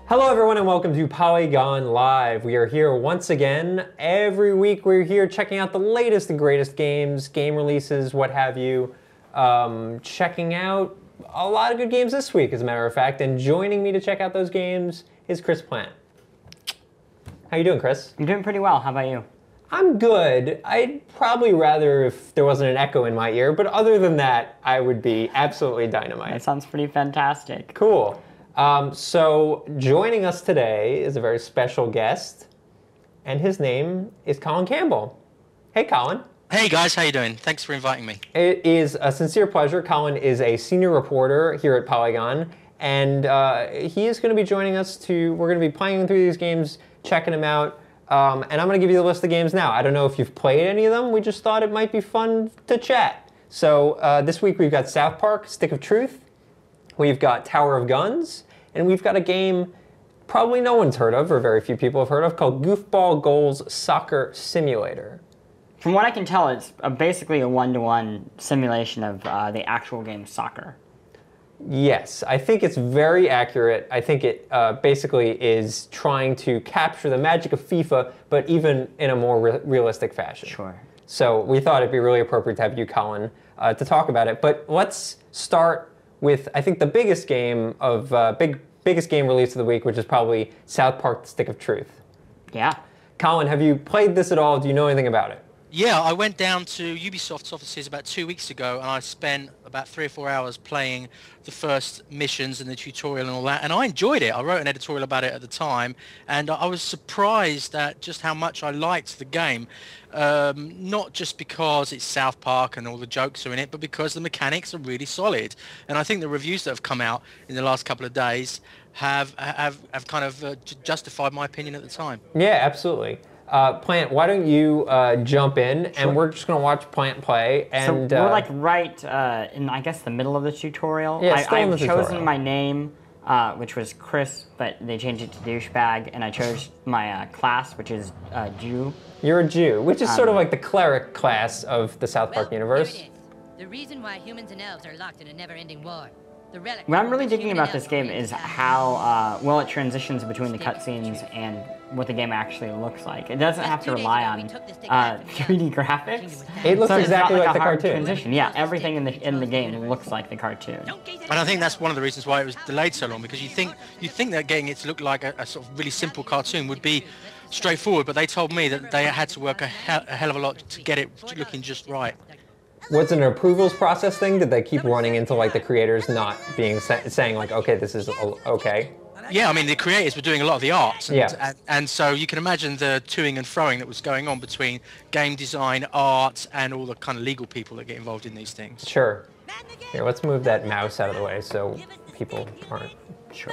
Hello everyone and welcome to Polygon Live. We are here once again. Every week we're here checking out the latest and greatest games, game releases, what have you. Checking out a lot of good games this week, as a matter of fact. And joining me to check out those games is Chris Plant. How you doing, Chris? I'm doing pretty well. How about you? I'm good. I'd probably rather if there wasn't an echo in my ear, but other than that, I would be absolutely dynamite. That sounds pretty fantastic. Cool. So joining us today is a very special guest, and his name is Colin Campbell. Hey, Colin. Hey guys, how you doing? Thanks for inviting me. It is a sincere pleasure. Colin is a senior reporter here at Polygon, and he is going to be joining us we're going to be playing through these games, checking them out, and I'm going to give you the list of games now. I don't know if you've played any of them. We just thought it might be fun to chat. So this week we've got South Park, Stick of Truth. We've got Tower of Guns. And we've got a game probably no one's heard of, or very few people have heard of, called Goofball Goals Soccer Simulator. From what I can tell, it's basically a one-to-one simulation of the actual game soccer. Yes, I think it's very accurate. I think it basically is trying to capture the magic of FIFA, but even in a more realistic fashion. Sure. So we thought it'd be really appropriate to have you, Colin, to talk about it. But let's start with, I think, the biggest game of biggest game release of the week, which is probably South Park: Stick of Truth. Yeah. Colin, have you played this at all? Do you know anything about it? Yeah, I went down to Ubisoft's offices about 2 weeks ago, and I spent about 3 or 4 hours playing the first missions and the tutorial and all that, and I enjoyed it. I wrote an editorial about it at the time, and I was surprised at just how much I liked the game. Not just because it's South Park and all the jokes are in it, but because the mechanics are really solid. And I think the reviews that have come out in the last couple of days have kind of justified my opinion at the time. Yeah, absolutely. Plant, why don't you jump in, and we're just going to watch Plant play. And so we're like right in, I guess, the middle of the tutorial. Yeah, I've chosen my name, which was Chris, but they changed it to douchebag, and I chose my class, which is Jew. You're a Jew, which is sort of like the cleric class of the South Park universe. Here it is. The reason why humans and elves are locked in a never-ending war. What I'm really digging about this game is how well it transitions between the cutscenes and what the game actually looks like. It doesn't have to rely on 3D graphics. It looks exactly like the hard cartoon. Transition. Yeah, everything in the game looks like the cartoon. And I think that's one of the reasons why it was delayed so long, because you think that getting it to look like a sort of really simple cartoon would be straightforward, but they told me that they had to work a hell of a lot to get it looking just right. Was it an approvals process thing? Did they keep running into like the creators not being saying like, okay, this is okay? Yeah, I mean, the creators were doing a lot of the art, and so you can imagine the toing and froing that was going on between game design, art, and all the kind of legal people that get involved in these things. Sure. Here, let's move that mouse out of the way so people aren't sure.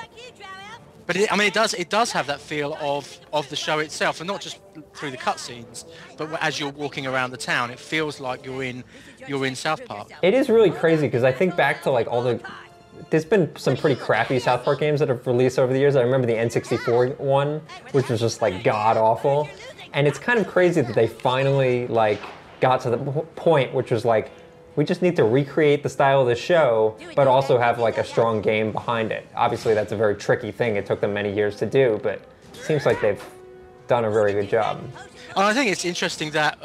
But it does have that feel of the show itself, and not just through the cutscenes, but as you're walking around the town, it feels like you're in South Park. It is really crazy because I think back to like there's been some pretty crappy South Park games that have released over the years. I remember the N64 one, which was just like god awful, and it's kind of crazy that they finally like got to the point which was like, we just need to recreate the style of the show, but also have like a strong game behind it. Obviously, that's a very tricky thing. It took them many years to do, but it seems like they've done a very good job. And I think it's interesting that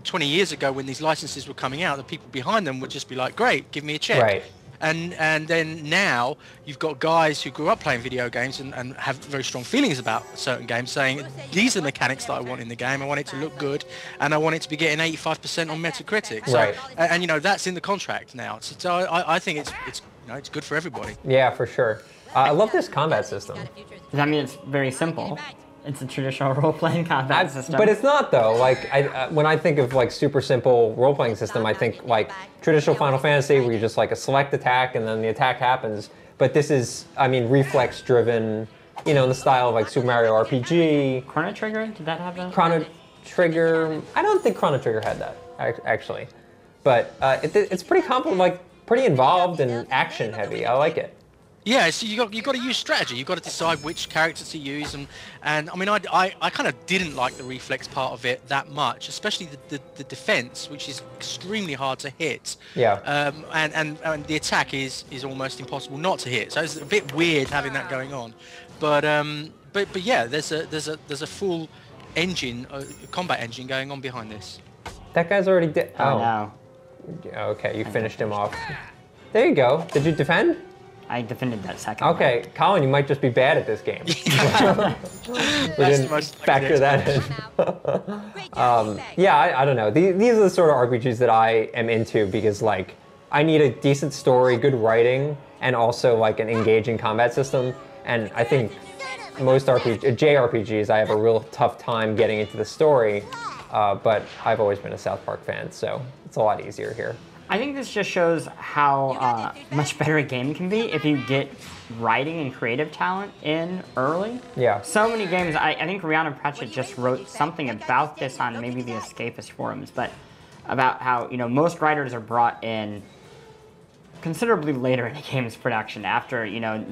20 years ago, when these licenses were coming out, the people behind them would just be like, great, give me a check. Right. And then now you've got guys who grew up playing video games and have very strong feelings about certain games, saying these are the mechanics that I want in the game. I want it to look good, and I want it to be getting 85% on Metacritic. So, right. And you know, that's in the contract now. So I think it's good for everybody. Yeah, for sure. I love this combat system. I mean, it's very simple. It's a traditional role-playing combat system. But it's not, though. Like, when I think of like super simple role-playing system, I think like traditional Final Fantasy, where you just like a select attack and then the attack happens. But this is, I mean, reflex-driven, you know, in the style of like Super Mario RPG. Chrono Trigger, did that have that? Chrono Trigger, I don't think Chrono Trigger had that actually, but it's pretty pretty involved and action-heavy. I like it. Yeah, so you got to use strategy. You've got to decide which characters to use, and I mean, I kind of didn't like the reflex part of it that much, especially the defense, which is extremely hard to hit. Yeah. And the attack is almost impossible not to hit. So it's a bit weird having that going on. But yeah, there's a full engine, combat engine going on behind this. That guy's already dead. Oh no. Okay, you finished him off. There you go. Did you defend? I defended that second. Okay, Colin, you might just be bad at this game. We didn't factor that in. Yeah, I don't know. These are the sort of RPGs that I am into because, like, I need a decent story, good writing, and also, like, an engaging combat system. And I think most JRPGs, I have a real tough time getting into the story, but I've always been a South Park fan, so it's a lot easier here. I think this just shows how much better a game can be if you get writing and creative talent in early. Yeah. So many games, I think Rhiannon Pratchett just wrote something about this on maybe the Escapist forums, but about how, you know, most writers are brought in considerably later in a game's production after, you know,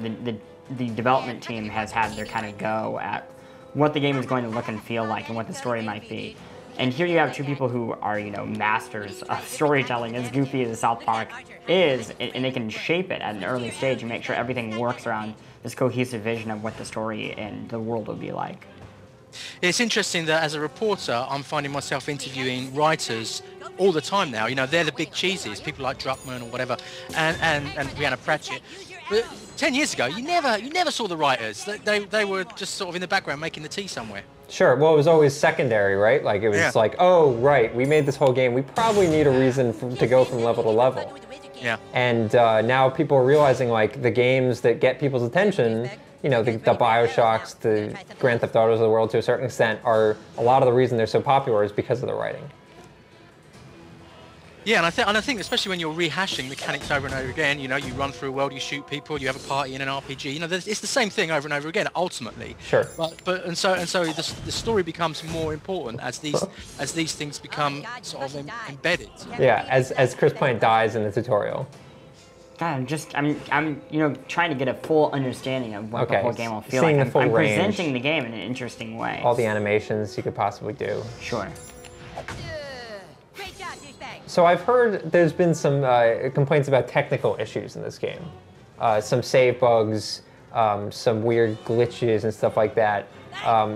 the development team has had their kind of go at what the game is going to look and feel like and what the story might be. And here you have two people who are, you know, masters of storytelling, as goofy as South Park is, and they can shape it at an early stage and make sure everything works around this cohesive vision of what the story and the world would be like. It's interesting that as a reporter, I'm finding myself interviewing writers all the time now. You know, they're the big cheeses, people like Druckmann or whatever, and Rhiannon Pratchett. But 10 years ago, you never saw the writers. They were just sort of in the background making the tea somewhere. Sure. Well, it was always secondary, right? Like, it was like, oh, right, we made this whole game. We probably need a reason to go from level to level. Yeah. And now people are realizing, like, the games that get people's attention, you know, the BioShocks, the Grand Theft Autos of the world to a certain extent, are a lot of the reason they're so popular is because of the writing. Yeah, and I think especially when you're rehashing mechanics over and over again, you know, you run through a world, you shoot people, you have a party in an RPG, you know, it's the same thing over and over again, ultimately. Sure. But so the story becomes more important as these things become sort of embedded. Yeah, as Chris Plant dies in the tutorial. God, I'm you know, trying to get a full understanding of what the whole game will feel Seeing like. the full I'm range. presenting the game in an interesting way. All the animations you could possibly do. Sure. So I've heard there's been some complaints about technical issues in this game. Some save bugs, some weird glitches and stuff like that.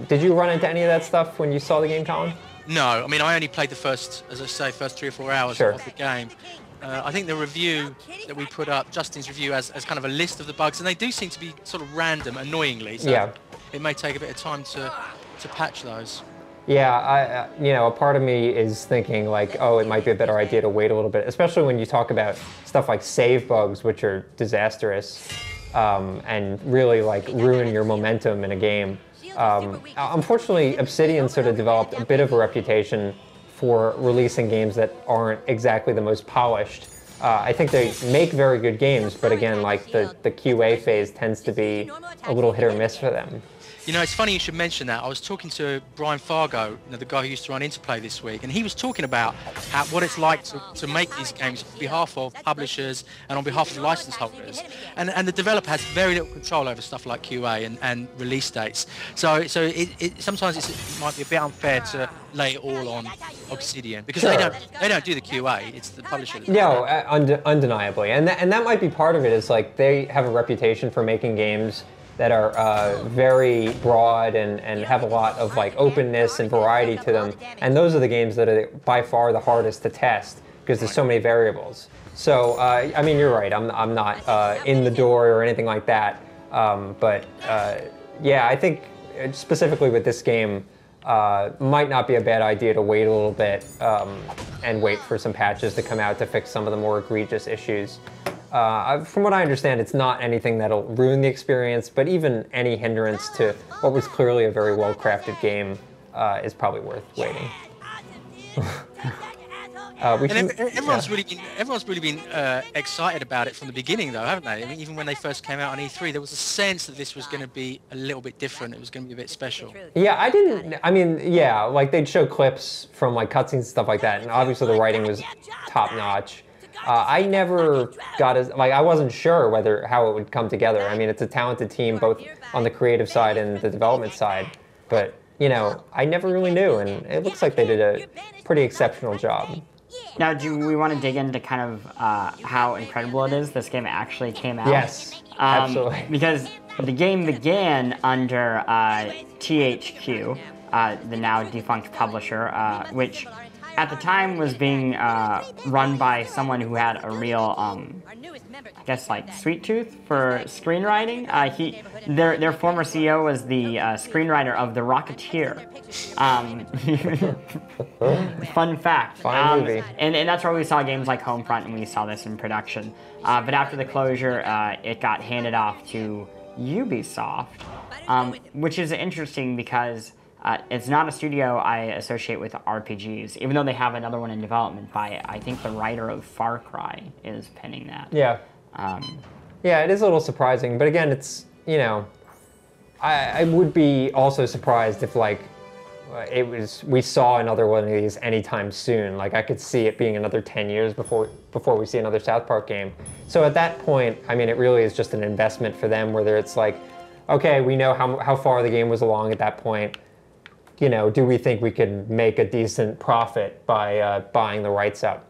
Did you run into any of that stuff when you saw the game, Colin? No, I mean, I only played the first 3 or 4 hours of the game. I think the review that we put up, Justin's review, as kind of a list of the bugs, and they do seem to be sort of random, annoyingly. So it may take a bit of time to patch those. Yeah, you know, a part of me is thinking like, oh, it might be a better idea to wait a little bit, especially when you talk about stuff like save bugs, which are disastrous and really like ruin your momentum in a game. Unfortunately, Obsidian sort of developed a bit of a reputation for releasing games that aren't exactly the most polished. I think they make very good games, but again, like the QA phase tends to be a little hit or miss for them. You know, it's funny you should mention that. I was talking to Brian Fargo, you know, the guy who used to run Interplay this week, and he was talking about what it's like to make these games on behalf of publishers and on behalf of license holders. And the developer has very little control over stuff like QA and release dates. So sometimes it might be a bit unfair to lay it all on Obsidian because they don't do the QA. It's the publisher. No, undeniably, and that might be part of it. Is like they have a reputation for making games that are very broad and have a lot of like openness and variety to them. And those are the games that are by far the hardest to test because there's so many variables. So, I mean, you're right. I'm not in the door or anything like that. But yeah, I think specifically with this game, might not be a bad idea to wait a little bit and wait for some patches to come out to fix some of the more egregious issues. From what I understand, it's not anything that'll ruin the experience, but even any hindrance to what was clearly a very well-crafted game is probably worth waiting. Everyone's really been excited about it from the beginning, though, haven't they? I mean, even when they first came out on E3, there was a sense that this was going to be a little bit different. It was going to be a bit special. Yeah, I mean, yeah, like they'd show clips from like cutscenes and stuff like that, and obviously the writing was top-notch. I never got I wasn't sure how it would come together. I mean, it's a talented team both on the creative side and the development side, but you know, I never really knew, and it looks like they did a pretty exceptional job. Now, do we want to dig into kind of how incredible it is this game actually came out? Yes, absolutely. Because The game began under THQ, the now defunct publisher, which at the time was being run by someone who had a real, I guess, like sweet tooth for screenwriting. Their former CEO was the screenwriter of The Rocketeer. Fun fact. Fine movie. And that's where we saw games like Homefront, and we saw this in production. But after the closure, it got handed off to Ubisoft, which is interesting because it's not a studio I associate with RPGs, even though they have another one in development by, I think, the writer of Far Cry is penning that. Yeah. Yeah, it is a little surprising, but again, it's, you know, I would be also surprised if, like, we saw another one of these anytime soon. Like, I could see it being another 10 years before we see another South Park game. So at that point, I mean, it really is just an investment for them, whether it's like, okay, we know how far the game was along at that point. You know, do we think we could make a decent profit by buying the rights up?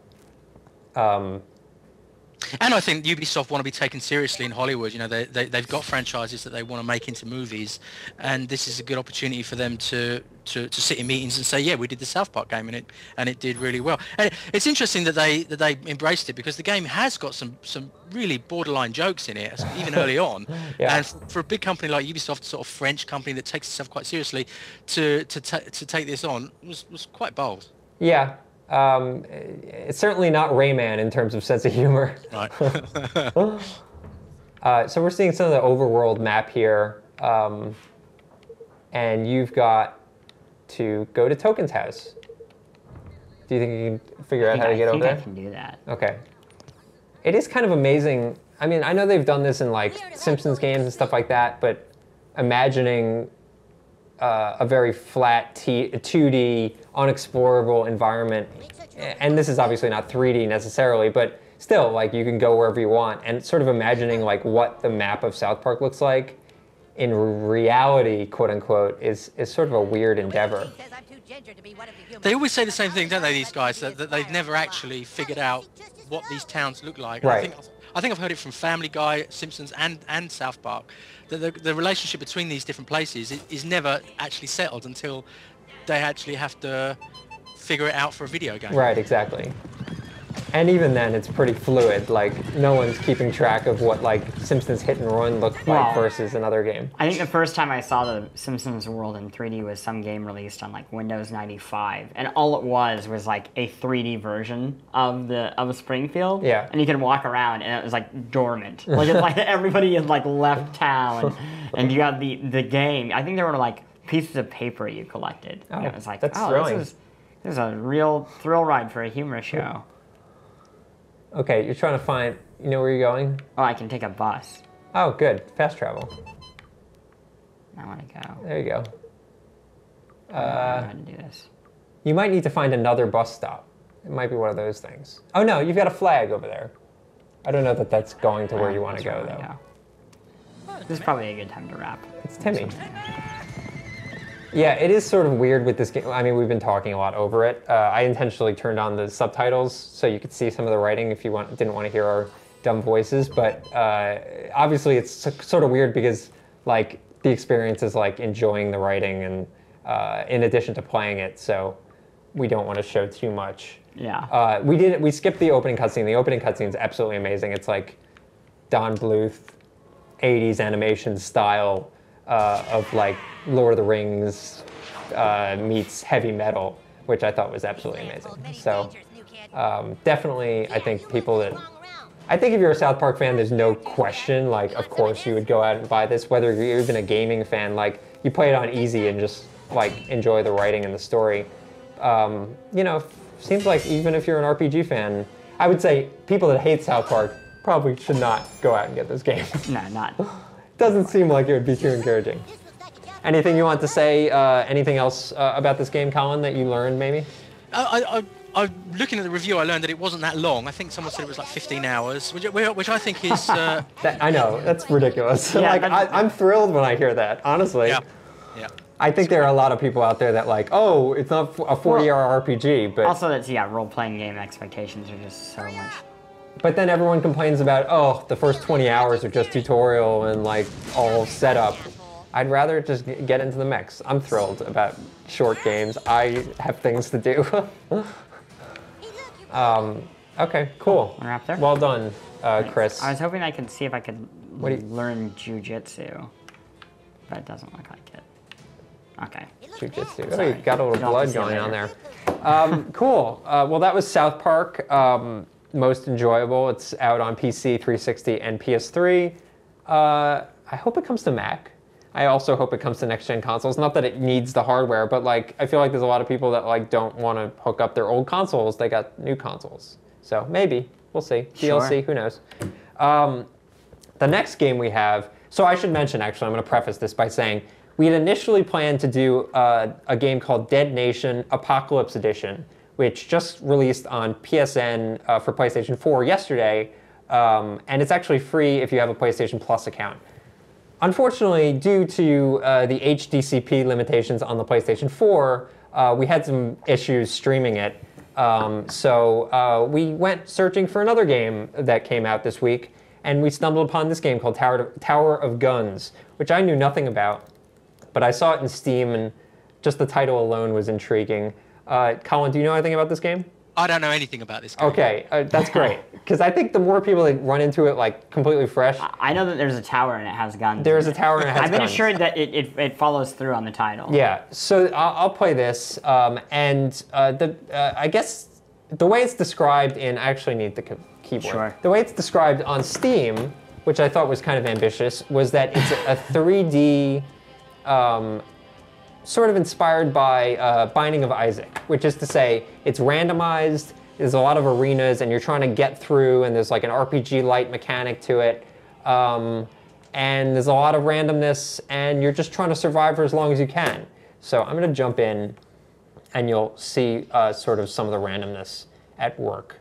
And I think Ubisoft want to be taken seriously in Hollywood. You know, they've got franchises that they want to make into movies, and this is a good opportunity for them to sit in meetings and say, yeah, we did the South Park game, and it did really well. And it's interesting that they embraced it, because the game has got some really borderline jokes in it, even early on. Yeah. And for a big company like Ubisoft, sort of French company that takes itself quite seriously, to take this on was quite bold. Yeah. It's certainly not Rayman in terms of sense of humor. Right. So we're seeing some of the overworld map here, and you've got to go to Token's house. Do you think you can figure out how to get over there? I think I can do that. Okay. It is kind of amazing. I mean, I know they've done this in like Simpsons games and stuff like that, but imagining a very flat 2D, unexplorable environment, and this is obviously not 3D necessarily, but still, like, you can go wherever you want, and sort of imagining like what the map of South Park looks like in reality, quote unquote, is sort of a weird endeavor. They always say the same thing, don't they, these guys, that they've never actually figured out what these towns look like. Right. I think I've heard it from Family Guy, Simpsons, and South Park, that the relationship between these different places is never actually settled until they actually have to figure it out for a video game. Right, exactly. And even then, it's pretty fluid. Like, no one's keeping track of what, like, Simpsons Hit and Run looked like versus another game. I think the first time I saw the Simpsons world in 3D was some game released on, like, Windows 95. And all it was like, a 3D version of Springfield. Yeah. And you could walk around, and it was, like, dormant. Like, it's like everybody had, like, left town. And you got the game. I think there were, like, pieces of paper you collected. Oh, and it was like, that's oh, thrilling. this is a real thrill ride for a humor show. Okay, you're trying to find, you know where you're going? Oh, I can take a bus. Oh, good. Fast travel. I want to go. There you go. I don't know how to do this. You might need to find another bus stop. It might be one of those things. Oh no, you've got a flag over there. I don't know that that's going to where you want to go, though. This is probably a good time to wrap. It's Timmy. Yeah, it is sort of weird with this game. I mean, we've been talking a lot over it. I intentionally turned on the subtitles so you could see some of the writing if you didn't want to hear our dumb voices. But obviously, it's sort of weird because, like, the experience is like enjoying the writing and in addition to playing it. So we don't want to show too much. Yeah. We skipped the opening cutscene. The opening cutscene is absolutely amazing. It's like Don Bluth, 80s animation style of like Lord of the Rings meets heavy metal, which I thought was absolutely amazing. So definitely, I think if you're a South Park fan, there's no question, like, of course you would go out and buy this, whether you're even a gaming fan, like, you play it on easy and just, like, enjoy the writing and the story. You know, seems like even if you're an RPG fan, I would say people that hate South Park probably should not go out and get this game. No, not. Doesn't seem like it would be too encouraging. Anything you want to say, anything else about this game, Colin, that you learned maybe? Looking at the review, I learned that it wasn't that long. I think someone said it was like 15 hours, which I think is... I know, that's ridiculous. Yeah, like, I'm thrilled when I hear that, honestly. Yeah. Yeah. I think there are a lot of people out there that like, oh, it's not a 40-hour RPG, but... Also, that's, role-playing game expectations are just so much But then everyone complains about, oh, the first 20 hours are just tutorial and like all setup. I'd rather just get into the mix. I'm thrilled about short games. I have things to do. Okay, cool. We're up there? Well done, Chris. I was hoping I could see if I could learn jujitsu, but it doesn't look like it. Okay. Jiu-jitsu. Oh, you got a little blood going on there. Cool. Well, that was South Park. Most enjoyable. It's out on PC, 360, and PS3. I hope it comes to Mac. I also hope it comes to next-gen consoles. Not that it needs the hardware, but like I feel like there's a lot of people that like don't want to hook up their old consoles. They got new consoles. So maybe. We'll see. Sure. DLC, who knows. The next game we have, so I should mention actually, I'm going to preface this by saying we had initially planned to do a game called Dead Nation Apocalypse Edition, which just released on PSN for PlayStation 4 yesterday, and it's actually free if you have a PlayStation Plus account. Unfortunately, due to the HDCP limitations on the PlayStation 4, we had some issues streaming it. So we went searching for another game that came out this week, and we stumbled upon this game called Tower of Guns, which I knew nothing about, but I saw it in Steam, and just the title alone was intriguing. Colin, do you know anything about this game? I don't know anything about this game. Okay, that's great. Because I think the more people that run into it like completely fresh. I know that there's a tower and it has guns. There's a tower and it has guns. I've been assured that it follows through on the title. Yeah, so I'll play this, and I guess the way it's described in, I actually need the keyboard. Sure. The way it's described on Steam, which I thought was kind of ambitious, was that it's a 3D, sort of inspired by Binding of Isaac, which is to say it's randomized, there's a lot of arenas, and you're trying to get through, and there's like an RPG-light mechanic to it, and there's a lot of randomness, and you're just trying to survive for as long as you can. So I'm going to jump in, and you'll see sort of some of the randomness at work.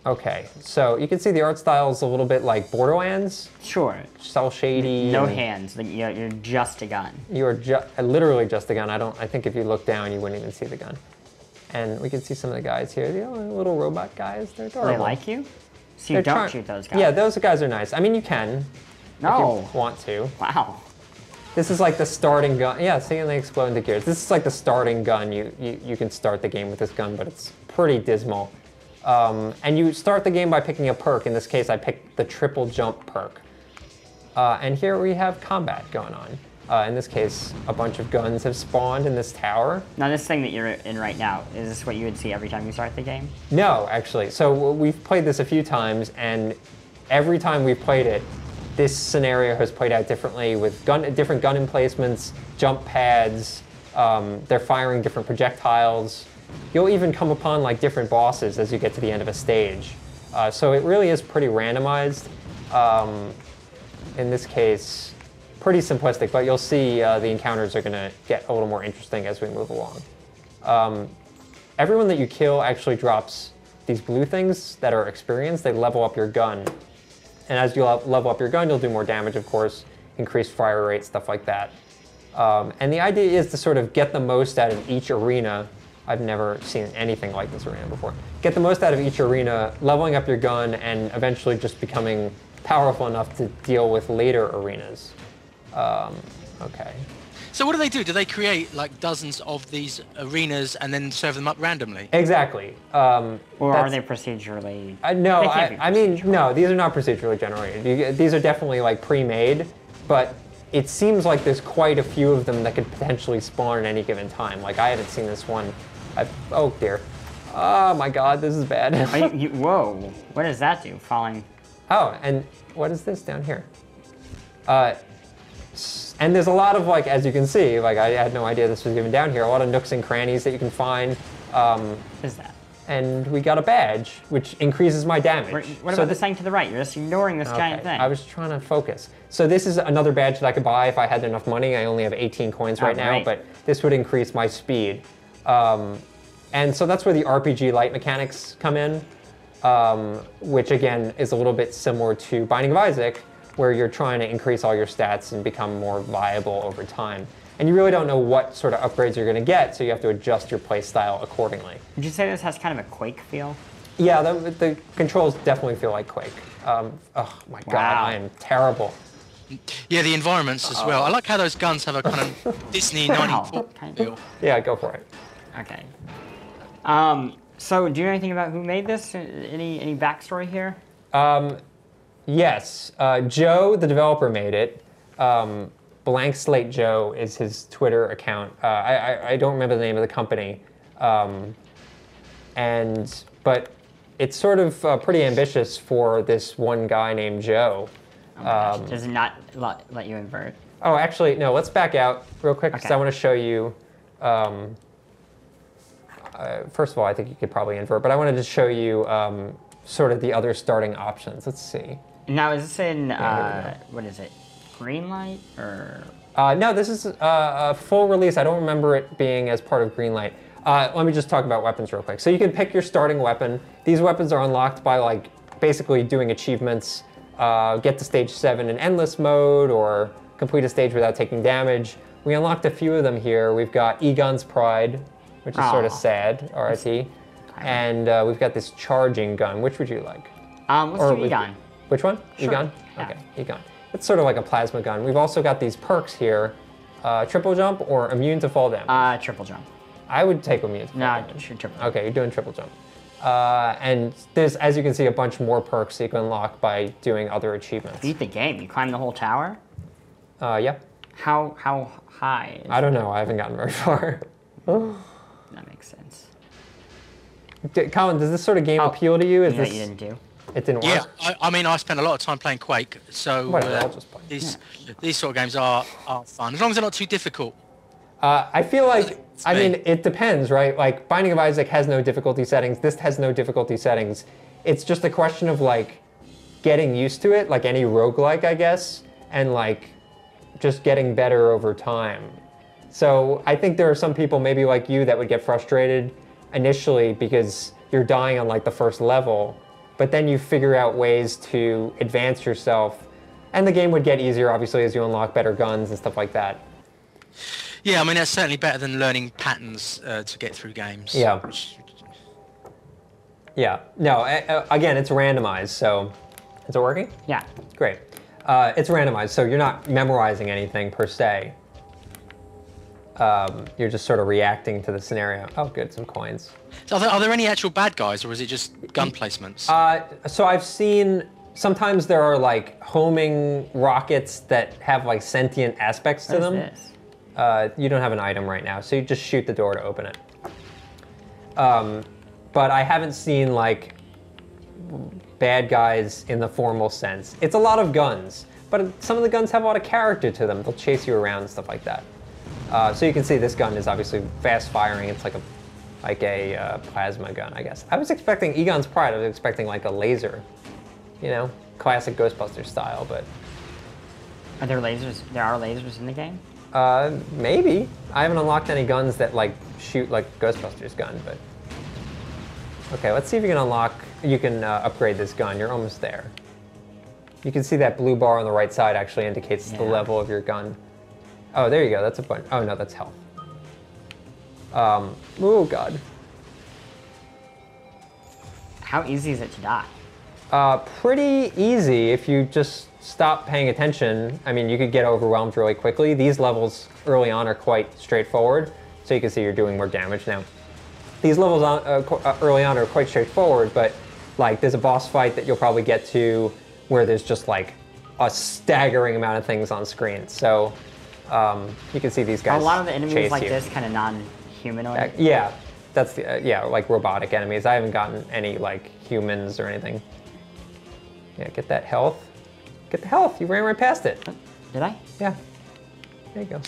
Okay, so you can see the art style is a little bit like Borderlands. Sure. Cell shady. No hands. Like, you're just a gun. You are literally just a gun. I think if you look down, you wouldn't even see the gun. And we can see some of the guys here. The little robot guys. They're adorable. They like you? So you don't shoot those guys? Yeah, those guys are nice. I mean, you can. No. If you want to. Wow. This is like the starting gun. Yeah, see, and they explode into gears. This is like the starting gun. You can start the game with this gun, but it's pretty dismal. And you start the game by picking a perk. In this case, I picked the triple jump perk. And here we have combat going on. In this case, a bunch of guns have spawned in this tower. Now, this thing that you're in right now, is this what you would see every time you start the game? No, actually. So we've played this a few times, and every time we've played it, this scenario has played out differently with different gun emplacements, jump pads. They're firing different projectiles. You'll even come upon like different bosses as you get to the end of a stage. So it really is pretty randomized. In this case, pretty simplistic, but you'll see the encounters are going to get a little more interesting as we move along. Everyone that you kill actually drops these blue things that are experience. They level up your gun. And as you level up your gun, you'll do more damage, of course, increase fire rate, stuff like that. And the idea is to sort of get the most out of each arena. I've never seen anything like this arena before. Get the most out of each arena, leveling up your gun, and eventually just becoming powerful enough to deal with later arenas. Okay. So what do? Do they create like dozens of these arenas and then serve them up randomly? Exactly. Or are they procedurally? No, I mean, no, these are not procedurally generated. These are definitely like pre-made, but it seems like there's quite a few of them that could potentially spawn at any given time. Like I haven't seen this one. Oh dear. Oh my God, this is bad. Whoa, what does that do? Falling. Oh, and what is this down here? And there's a lot of, like, as you can see, like I had no idea this was even down here, a lot of nooks and crannies that you can find. What is that? And we got a badge, which increases my damage. What about this thing to the right? You're just ignoring this giant thing. I was trying to focus. So this is another badge that I could buy if I had enough money. I only have 18 coins right now, but this would increase my speed. And so that's where the RPG light mechanics come in, which again is a little bit similar to Binding of Isaac, where you're trying to increase all your stats and become more viable over time. And you really don't know what sort of upgrades you're going to get, so you have to adjust your play style accordingly. Would you say this has kind of a Quake feel? Yeah, the controls definitely feel like Quake. Oh my god, Wow. I am terrible. Yeah, the environments as well. I like how those guns have a kind of Disney Wow. 94 feel. Yeah, go for it. Okay. So do you know anything about who made this? Any backstory here? Yes, Joe, the developer, made it. Blank Slate Joe is his Twitter account. I don't remember the name of the company, but it's sort of pretty ambitious for this one guy named Joe. Oh my gosh. Does it not let you invert? Oh, actually, no. Let's back out real quick because Okay. I want to show you. First of all, I think you could probably invert, but I wanted to show you sort of the other starting options. Let's see. Now, is this in, Yeah, what is it, Greenlight or? No, this is a full release. I don't remember it being as part of Greenlight. Let me just talk about weapons real quick. So you can pick your starting weapon. These weapons are unlocked by like basically doing achievements, get to stage 7 in endless mode, or complete a stage without taking damage. We unlocked a few of them here. We've got Egon's Pride, which is sort of sad, RIT. And we've got this charging gun. Which would you like? Let's do Egon. Which one? Sure. Egon? Yeah. Okay, Egon. It's sort of like a plasma gun. We've also got these perks here. Triple jump or immune to fall damage? Triple jump. I would take immune to fall No, damage. sure, triple jump. Okay, you're doing triple jump. And there's, as you can see, a bunch more perks you can unlock by doing other achievements. Beat the game. You climb the whole tower? Yeah. How high? I don't know. I haven't gotten very far. That makes sense. Colin, does this sort of game appeal to you? Is You know this? what you didn't do? It didn't Yeah, work. I mean, I spent a lot of time playing Quake, so Whatever, I'll just play. these sort of games are fun, as long as they're not too difficult. I feel like, I me. mean, it depends, right? Like, Binding of Isaac has no difficulty settings. This has no difficulty settings. It's just a question of, like, getting used to it, like any roguelike, I guess, and, like, just getting better over time. So I think there are some people, maybe like you, that would get frustrated initially because you're dying on, like, the first level, but then you figure out ways to advance yourself, and the game would get easier, obviously, as you unlock better guns and stuff like that. Yeah, I mean, that's certainly better than learning patterns to get through games. Yeah. Yeah. No, again, it's randomized, so... Is it working? Yeah. Great. It's randomized, so you're not memorizing anything per se. You're just sort of reacting to the scenario. Oh, good, some coins. So are there any actual bad guys, or is it just gun placements? So I've seen... Sometimes there are, like, homing rockets that have, like, sentient aspects to What is them. this? You don't have an item right now, so you just shoot the door to open it. But I haven't seen, like, bad guys in the formal sense. It's a lot of guns, but some of the guns have a lot of character to them. They'll chase you around and stuff like that. So you can see this gun is obviously fast firing. It's like a plasma gun, I guess. I was expecting Egon's Pride. I was expecting like a laser, you know, classic Ghostbusters style, but. Are there lasers? There are lasers in the game? Maybe. I haven't unlocked any guns that like shoot like Ghostbusters gun, but. Okay, let's see if you can upgrade this gun. You're almost there. You can see that blue bar on the right side actually indicates the level of your gun. Oh, there you go, that's a bunch. Oh no, that's health. Oh God. How easy is it to die? Pretty easy if you just stop paying attention. I mean, you could get overwhelmed really quickly. These levels early on are quite straightforward, so you can see you're doing more damage now. These levels early on are quite straightforward, but like there's a boss fight that you'll probably get to where there's just like a staggering amount of things on screen. So you can see these guys. Are a lot of the enemies chase like you. this kind of non-humanoid? Yeah, that's the, yeah, like robotic enemies. I haven't gotten any like humans or anything. Yeah, get that health. Get the health. You ran right past it. Did I? Yeah. There you go.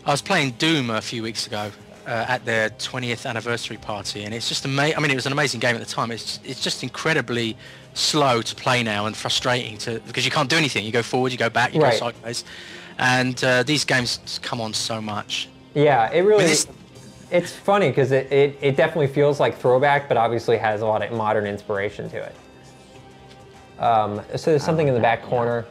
I was playing Doom a few weeks ago at their 20th anniversary party, and it's just amazing. I mean, it was an amazing game at the time. It's just incredibly slow to play now and frustrating because you can't do anything. You go forward, you go back, you go sideways, and these games just come on so much. Yeah, it really. It's funny because it definitely feels like throwback, but obviously has a lot of modern inspiration to it. So there's something in the back corner.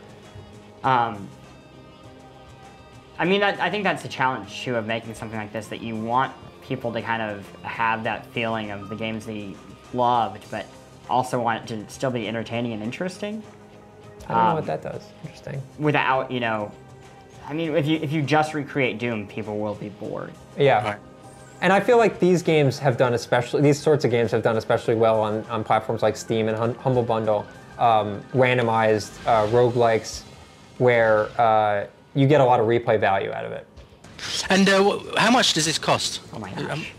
I mean, I think that's the challenge, too, of making something like this, that you want people to kind of have that feeling of the games they loved, but also want it to still be entertaining and interesting. I don't know what that does. Interesting. Without, you know, I mean, if you just recreate Doom, people will be bored. Yeah. Right. And I feel like these games have done these sorts of games have done especially well on platforms like Steam and Humble Bundle, randomized roguelikes, where you get a lot of replay value out of it. And how much does this cost? Oh my gosh.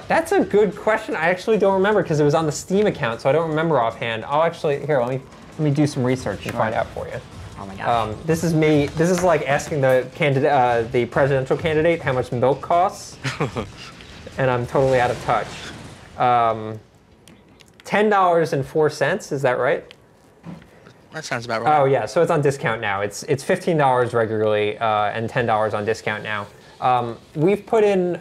That's a good question. I actually don't remember because it was on the Steam account, so I don't remember offhand. I'll actually, here, let me do some research and find out for you. Oh my gosh. This is me. This is like asking the candidate, the presidential candidate, how much milk costs, and I'm totally out of touch. $10.04. Is that right? That sounds about right. Oh yeah. So it's on discount now. It's $15 regularly and $10 on discount now. We've put in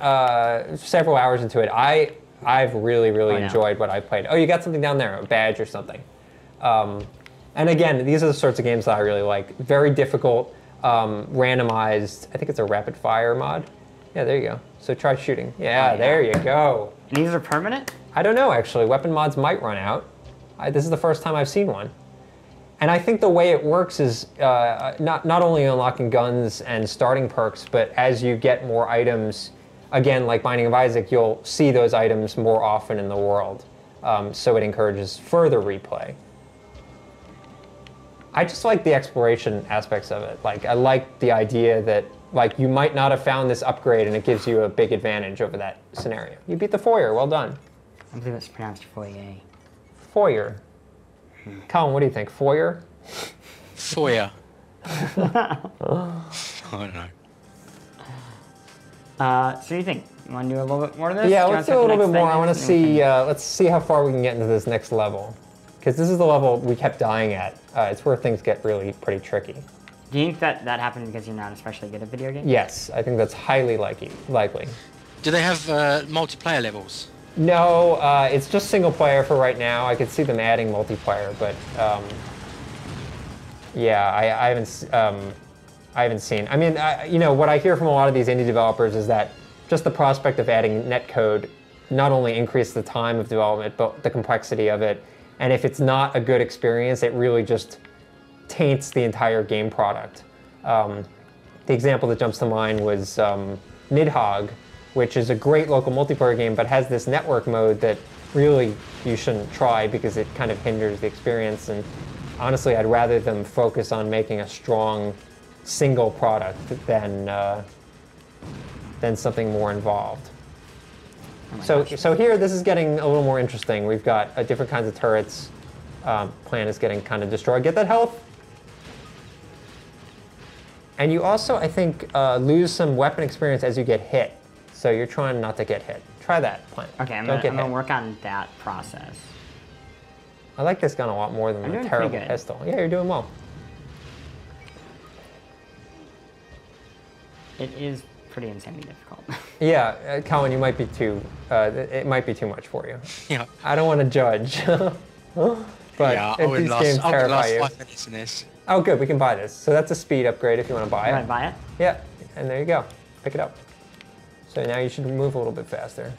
several hours into it. I've really enjoyed what I played. Oh, you got something down there, a badge or something. And again, these are the sorts of games that I really like. Very difficult, randomized. I think it's a rapid fire mod. Yeah, there you go. So try shooting. Yeah, there you go. And these are permanent? I don't know, actually. Weapon mods might run out. This is the first time I've seen one. And I think the way it works is not only unlocking guns and starting perks, but as you get more items, again, like Binding of Isaac, you'll see those items more often in the world. So it encourages further replay. I just like the exploration aspects of it. Like, I like the idea that, like, you might not have found this upgrade and it gives you a big advantage over that scenario. You beat the foyer, well done. I believe it's pronounced foyer. Foyer. Colin, what do you think? Foyer? Foyer. I don't know. So what do you think? You want to do a little bit more of this? Yeah, Do you let's wanna do a set the little bit next more. I thing want to is? And then we see, can- let's see how far we can get into this next level. Because this is the level we kept dying at. It's where things get really pretty tricky. Do you think that happened because you're not especially good at video games? Yes, I think that's highly likely. Do they have multiplayer levels? No, it's just single player for right now. I could see them adding multiplayer, but yeah, I haven't seen. I mean, you know, what I hear from a lot of these indie developers is that just the prospect of adding netcode not only increases the time of development, but the complexity of it. And if it's not a good experience, it really just taints the entire game product. The example that jumps to mind was Nidhogg, which is a great local multiplayer game, but has this network mode that really you shouldn't try because it kind of hinders the experience. And honestly, I'd rather them focus on making a strong single product than something more involved. So here, this is getting a little more interesting. We've got different kinds of turrets. Plan is getting kind of destroyed. Get that health. And you also, I think, lose some weapon experience as you get hit. So you're trying not to get hit. Try that, Plan. Okay, I'm Don't get gonna hit. work on that process. I like this gun a lot more than I'm the doing terrible pretty good. pistol. Yeah, you're doing well. It is pretty insanely difficult. Yeah, Colin, you might be too. It might be too much for you. Yeah. I don't want to judge, but Yeah, I if would these last, games I would terrify last you. 5 minutes in this. Oh, good, we can buy this. So that's a speed upgrade if you want to buy Can it. I buy it? Yeah, and there you go. Pick it up. So now you should move a little bit faster.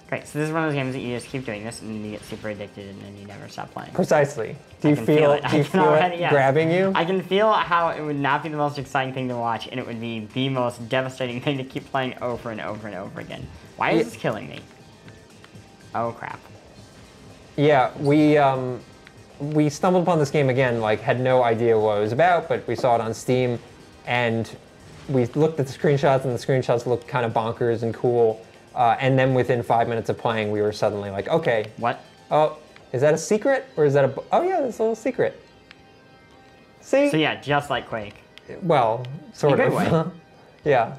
Great, so this is one of those games that you just keep doing this and you get super addicted and then you never stop playing. Precisely. Do I you can feel it. do you I can feel already, it yes. grabbing you? I can feel how it would not be the most exciting thing to watch and it would be the most devastating thing to keep playing over and over and over again. Why is this killing me? Oh crap. Yeah, we stumbled upon this game again, like had no idea what it was about, but we saw it on Steam, and we looked at the screenshots, and the screenshots looked kind of bonkers and cool. And then within 5 minutes of playing, we were suddenly like, okay. What? Oh, is that a secret? Or is that a... Oh, yeah, that's a little secret. See? So yeah, just like Quake. Well, sort In a of. good way. Yeah.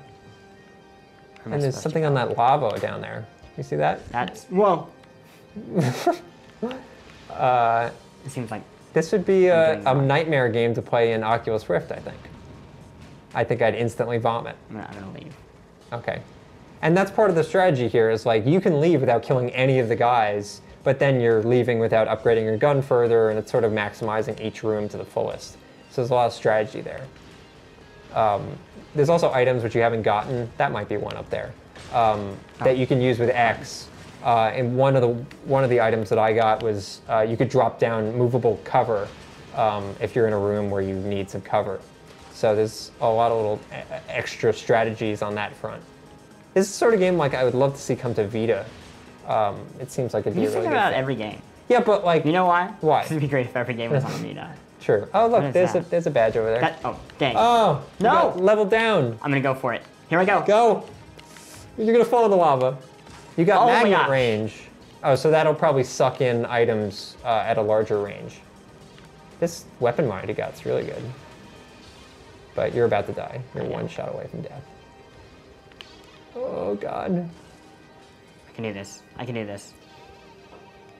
Am I And there's supposed to something on that lava down there. You see that? That's... Whoa. It seems like... This would be I'm a doing wrong. nightmare game to play in Oculus Rift, I think. I think I'd instantly vomit. I'm gonna leave. Okay. And that's part of the strategy here is like you can leave without killing any of the guys, but then you're leaving without upgrading your gun further, and it's sort of maximizing each room to the fullest. So there's a lot of strategy there. There's also items which you haven't gotten. That might be one up there. That you can use with X and one of the items that I got was you could drop down movable cover if you're in a room where you need some cover. So there's a lot of little extra strategies on that front. This is the sort of game like I would love to see come to Vita. It seems like it'd be a really good about thing. every game. Yeah, but like... You know why? Why? Because it'd be great if every game was on Vita. True. Oh, look, there's a badge over there. Oh, dang. Oh, no! Level down. I'm gonna go for it. Here I go. Go. You're gonna fall in the lava. You got Oh my magnet gosh. range. Oh, so that'll probably suck in items at a larger range. This weapon mod you got's really good. But you're about to die. You're one shot away from death. Oh, God. I can do this. I can do this.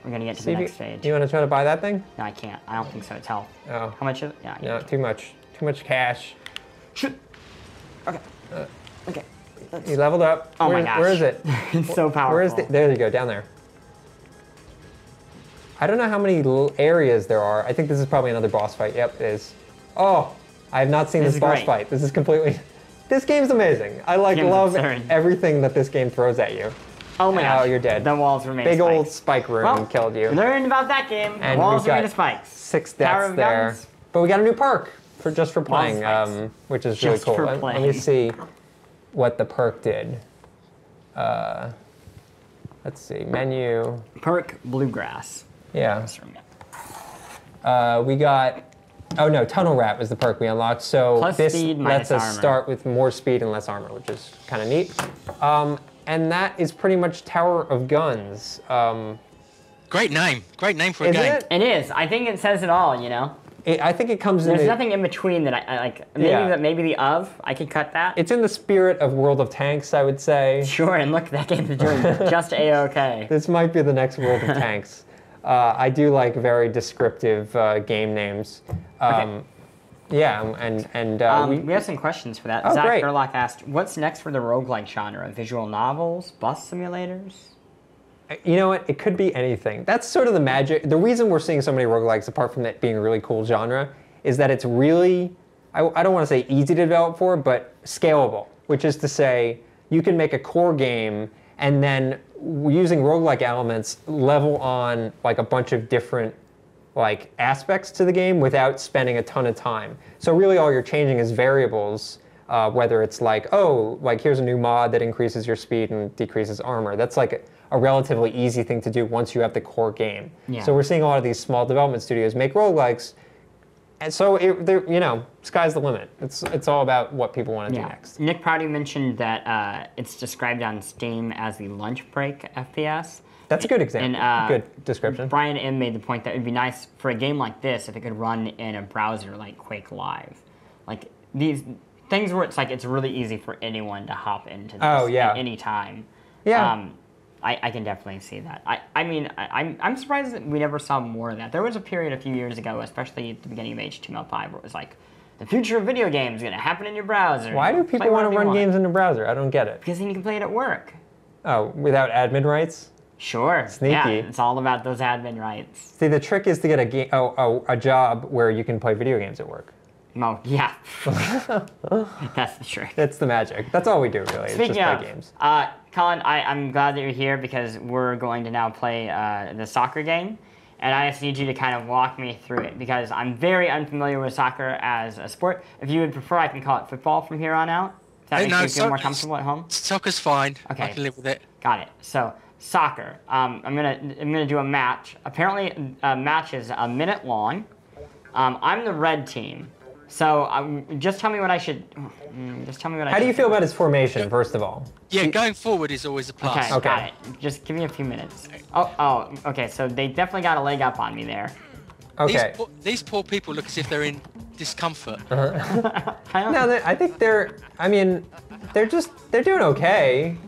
We're gonna get to the next stage. You want to try to buy that thing? No, I can't. I don't think so. It's health. Oh. How much is it? Yeah. No, too much. Too much cash. Shoot. Okay. Okay. You leveled up. Oh my gosh. Where is it? It's so powerful. Where is the? There you go. Down there. I don't know how many little areas there are. I think this is probably another boss fight. Yep, it is. Oh, I have not seen this boss fight. This is completely... This game's amazing. I love everything that this game throws at you. Oh my gosh. Oh, you're dead. The walls remain Big spikes. old spike room killed you. Learn about that game. And walls we've got remain spikes. 6 deaths there. Guns. But we got a new perk just for playing, which is really cool. Let me see what the perk did. Let's see, menu. Perk Bluegrass. Yeah. We got, oh no, Tunnel Rat was the perk we unlocked. So Plus this speed, lets us armor. start with more speed and less armor, which is kind of neat. And that is pretty much Tower of Guns. Great name for a game. It is. I think it says it all, you know? I think it comes in There's nothing in between that I like. Maybe the of, I could cut that. It's in the spirit of World of Tanks, I would say. Sure, and look, that game's doing just A-okay. This might be the next World of Tanks. I do like very descriptive game names. Yeah, and we have some questions for that. Oh, Zach great. Gerlach asked, what's next for the roguelike genre? Visual novels? Bus simulators? You know what? It could be anything. That's sort of the magic. The reason we're seeing so many roguelikes, apart from it being a really cool genre, is that it's really, I don't want to say easy to develop for, but scalable. Which is to say, you can make a core game and then using roguelike elements, level on like a bunch of different like aspects to the game without spending a ton of time. So really all you're changing is variables, whether it's like, oh, like here's a new mod that increases your speed and decreases armor. That's like a relatively easy thing to do once you have the core game. Yeah. So we're seeing a lot of these small development studios make roguelikes, and so you know, sky's the limit. It's all about what people want to do next. Nick Prouty mentioned that it's described on Steam as the lunch break FPS. That's a good example. And, good description. Brian M. made the point that it'd be nice for a game like this if it could run in a browser like Quake Live. Like these things where it's like it's really easy for anyone to hop into this at any time. Yeah. I can definitely see that. I'm surprised that we never saw more of that. There was a period a few years ago, especially at the beginning of HTML5, where it was like, the future of video games is going to happen in your browser. Why do people want to run games in a browser? I don't get it. Because then you can play it at work. Oh, without admin rights? Sure. Sneaky. Yeah, it's all about those admin rights. See, the trick is to get a job where you can play video games at work. Oh, yeah. That's the trick. That's the magic. That's all we do, really. Speaking it's just play games. Colin, I'm glad that you're here because we're going to now play the soccer game. And I just need you to kind of walk me through it because I'm very unfamiliar with soccer as a sport. If you would prefer, I can call it football from here on out. If that makes you feel more comfortable at home. Soccer's fine. Okay. I can live with it. Got it. So soccer. I'm gonna do a match. Apparently, a match is a minute long. I'm the red team. So just tell me what I should. Just tell me what I. How do you feel about its formation, first of all? Yeah, going forward is always a plus. Okay, got it. Just give me a few minutes. Oh, okay. So they definitely got a leg up on me there. Okay. These poor people look as if they're in discomfort. No, I think they're. I mean, they're doing okay.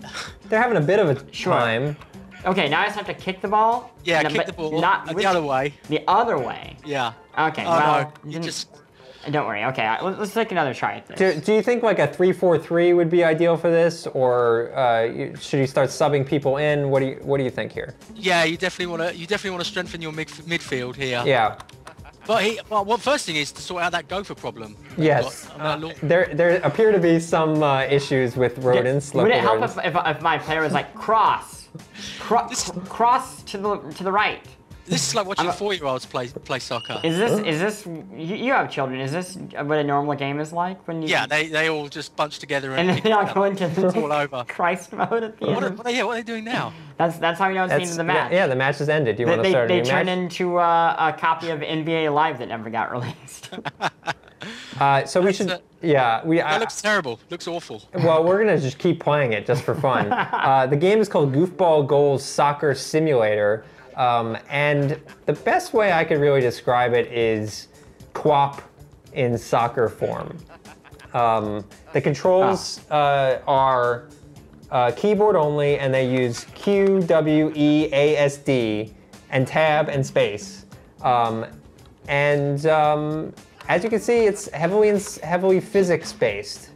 They're having a bit of a time. Okay, now I just have to kick the ball. Yeah, kick the ball. Not the other way. The other way. Yeah. Okay. Oh, well, no, you just. Don't worry. Okay, let's take another try at this. Do you think like a 3-4-3 would be ideal for this, or should you start subbing people in? What do you think here? Yeah, you definitely want to strengthen your midfield here. Yeah. But what first thing is to sort out that gopher problem. Yes. There appear to be some issues with rodents. Would it help if my player was like cross? Cross to the right. This is like watching 4-year-olds play soccer. Is this? You have children? Is this what a normal game is like when you? Yeah, they all just bunch together And then they all go into it's all over. Christ mode at the end. What are they doing now? That's how you know it's the end of the match. Yeah, the match has ended. Do you want to start a new match? They turn into a copy of NBA Live that never got released. So we should. That looks terrible. Looks awful. Well, we're gonna just keep playing it just for fun. The game is called Goofball Goals Soccer Simulator. And the best way I could really describe it is QWOP in soccer form. The controls are keyboard only, and they use Q, W, E, A, S, D, and tab and space. As you can see, it's heavily physics-based.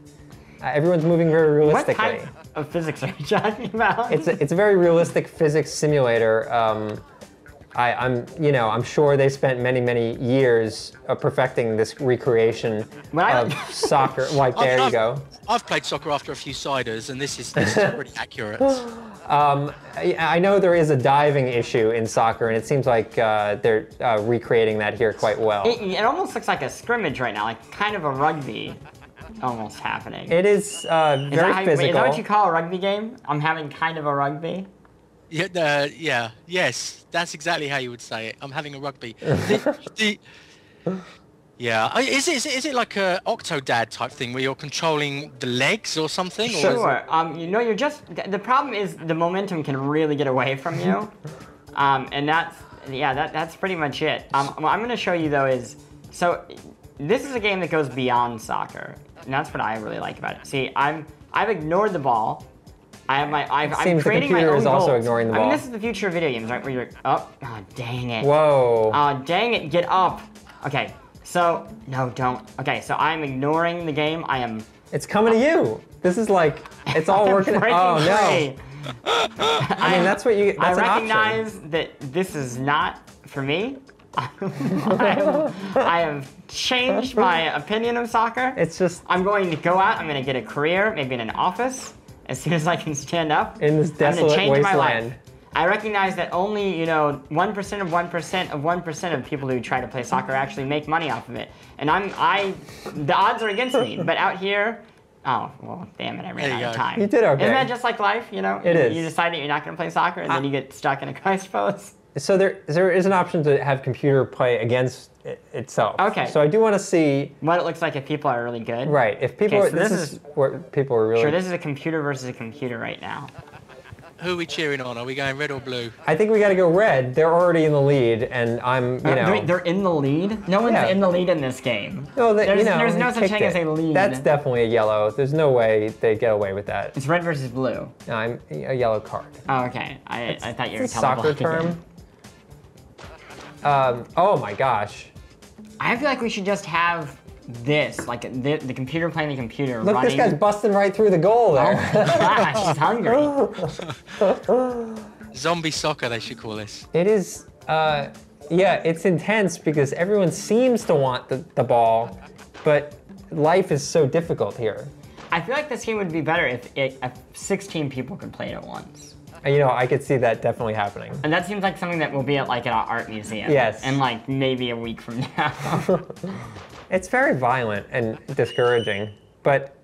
Everyone's moving very realistically. What type of physics are you talking about? It's a very realistic physics simulator. I'm sure they spent many years perfecting this recreation of soccer. Like there you go. I've played soccer after a few ciders, and this is pretty accurate. I know there is a diving issue in soccer, and it seems like they're recreating that here quite well. It almost looks like a scrimmage right now, like kind of a rugby almost happening. It is very physical. Is that what you call a rugby game? I'm having kind of a rugby. Yeah, yes, that's exactly how you would say it. I'm having a rugby. Yeah, is it like a Octodad type thing where you're controlling the legs or something? Sure. You're just the problem is the momentum can really get away from you, and that's pretty much it. What I'm going to show you though is this is a game that goes beyond soccer, and that's what I really like about it. See, I've ignored the ball. I'm creating my own goals. Is also ignoring the ball. I mean, this is the future of video games, right? Where you're dang it. Whoa. Dang it, get up. Okay, so, no, don't. Okay, so I'm ignoring the game. It's coming to you. This is like, it's all working. Oh, no. I mean, that's what you, that's an option. I recognize that this is not for me. I have changed my opinion of soccer. It's just... I'm going to go out, I'm going to get a career, maybe in an office, as soon as I can stand up. In this desolate wasteland. I recognize that only, 1% of 1% of 1% of people who try to play soccer actually make money off of it. And the odds are against me. But out here, oh, well, damn it, I ran out of time. You did okay. Isn't that just like life, It is. You decide that you're not going to play soccer, and then you get stuck in a Christ pose. So there is an option to have computer play against itself. Okay. So I do want to see what it looks like if people are really good. Right. If people are, this is where people are really... Sure, this is a computer versus a computer right now. Who are we cheering on? Are we going red or blue? I think we got to go red. They're already in the lead, and I'm, They're in the lead? No one's in the lead in this game. No, there's no such thing as a lead. That's definitely a yellow. There's no way they get away with that. It's red versus blue. No, I'm a yellow card. Oh, okay. I thought you were a soccer term. Oh my gosh. I feel like we should just have this, like the computer playing the computer. Look, running. this guy's busting right through the goal there. Oh my gosh, he's hungry. Zombie soccer, they should call this. It is, it's intense because everyone seems to want the ball, but life is so difficult here. I feel like this game would be better if 16 people could play it at once. I could see that definitely happening. And that seems like something that will be at like an art museum. Yes. In like maybe a week from now. It's very violent and discouraging, but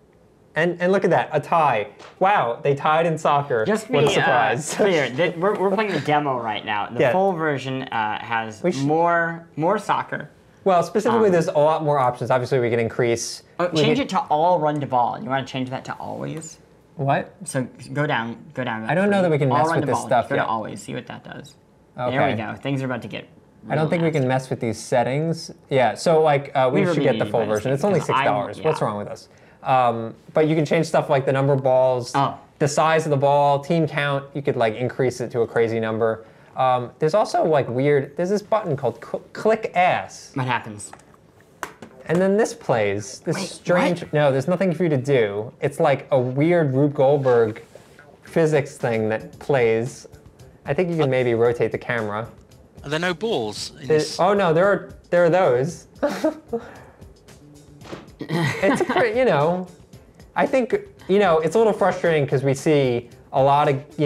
and look at that, a tie. Wow, they tied in soccer. What a surprise! Clear. We're playing the demo right now. The full version has more soccer. Well, specifically, there's a lot more options. Obviously, we can increase. Change it to all run to ball. You want to change that to always? What? So go down. I don't know that we can mess with this stuff yet. Go to always, see what that does. Okay. There we go. Things are about to get I don't think we can mess with these settings. Yeah, so like we should get the full version. It's only $6. What's wrong with us? But you can change stuff like the number of balls, the size of the ball, team count. You could like increase it to a crazy number. There's also like there's this button called click ass. What happens? And then this plays, strange, no, there's nothing for you to do. It's like a weird Rube Goldberg physics thing that plays. I think you can maybe rotate the camera. Are there no balls in this? Oh no, there are those. It's pretty, I think, it's a little frustrating because we see a lot of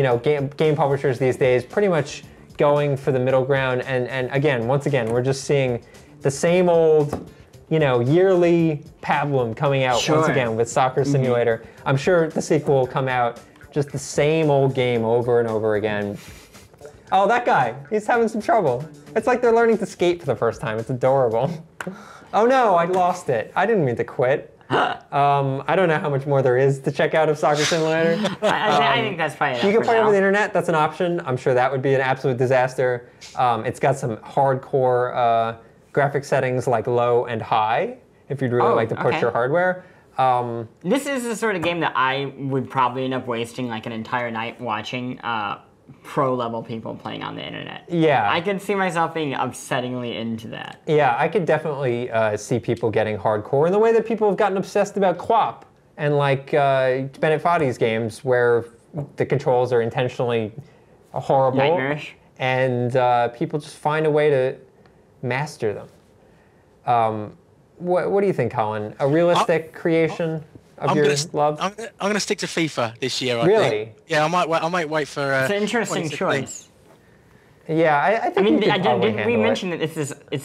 game publishers these days pretty much going for the middle ground. And again, once again, we're just seeing the same old, yearly pablum coming out once again with Soccer Simulator. I'm sure the sequel will come out, just the same old game over and over again. Oh, that guy, he's having some trouble. It's like they're learning to skate for the first time. It's adorable. Oh no, I lost it. I didn't mean to quit. I don't know how much more there is to check out of Soccer Simulator. I think that's probably enough. You can for play now. over the internet. That's an option. I'm sure that would be an absolute disaster. It's got some hardcore graphic settings like low and high if you'd really like to push your hardware. This is the sort of game that I would probably end up wasting like an entire night watching pro-level people playing on the internet. Yeah. I can see myself being upsettingly into that. Yeah, I could definitely see people getting hardcore in the way that people have gotten obsessed about QWOP and like Bennett Foddy's games where the controls are intentionally horrible. Nightmarish. And people just find a way to master them. What do you think, Colin? A realistic creation of your love? I'm going to stick to FIFA this year. I Really? think. Yeah, I might wait for. It's an interesting 2016. choice. Yeah, I think you could probably didn't we handle mention that it's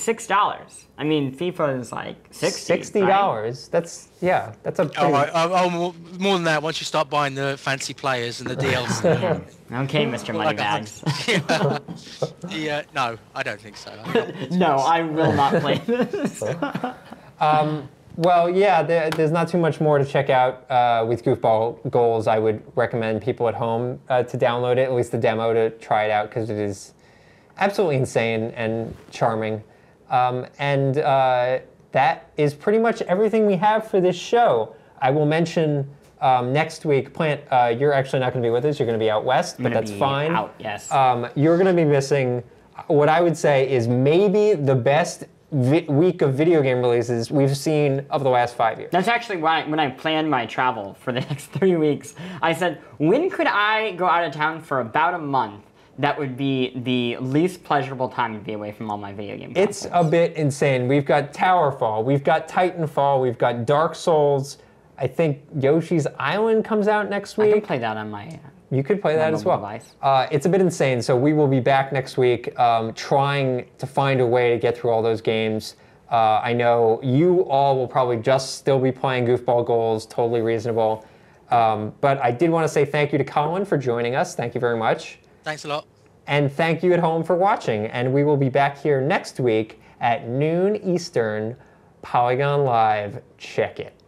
$6? I mean, FIFA is like $60. $60. Right? That's a pretty... More than that. Once you start buying the fancy players and the DLC. Okay, Mr. Moneybags. Yeah, no, I don't think so. No, I will not play this. Well, yeah, there's not too much more to check out with Goofball Goals. I would recommend people at home to download it, at least the demo, to try it out, because it is absolutely insane and charming. That is pretty much everything we have for this show. I will mention next week, Plant, you're actually not going to be with us. You're going to be out west, but that's fine. Out, yes. You're going to be missing what I would say is maybe the best week of video game releases we've seen of the last 5 years. That's actually why, when I planned my travel for the next 3 weeks, I said, when could I go out of town for about a month? That would be the least pleasurable time to be away from all my video game consoles. It's a bit insane. We've got Towerfall, we've got Titanfall, we've got Dark Souls. I think Yoshi's Island comes out next week. I can play that on my You could play that as well. Device. It's a bit insane, so we will be back next week trying to find a way to get through all those games. I know you all will probably just still be playing Goofball Goals, totally reasonable. But I did want to say thank you to Colin for joining us. Thank you very much. Thanks a lot. And thank you at home for watching. And we will be back here next week at noon Eastern, Polygon Live. Check it.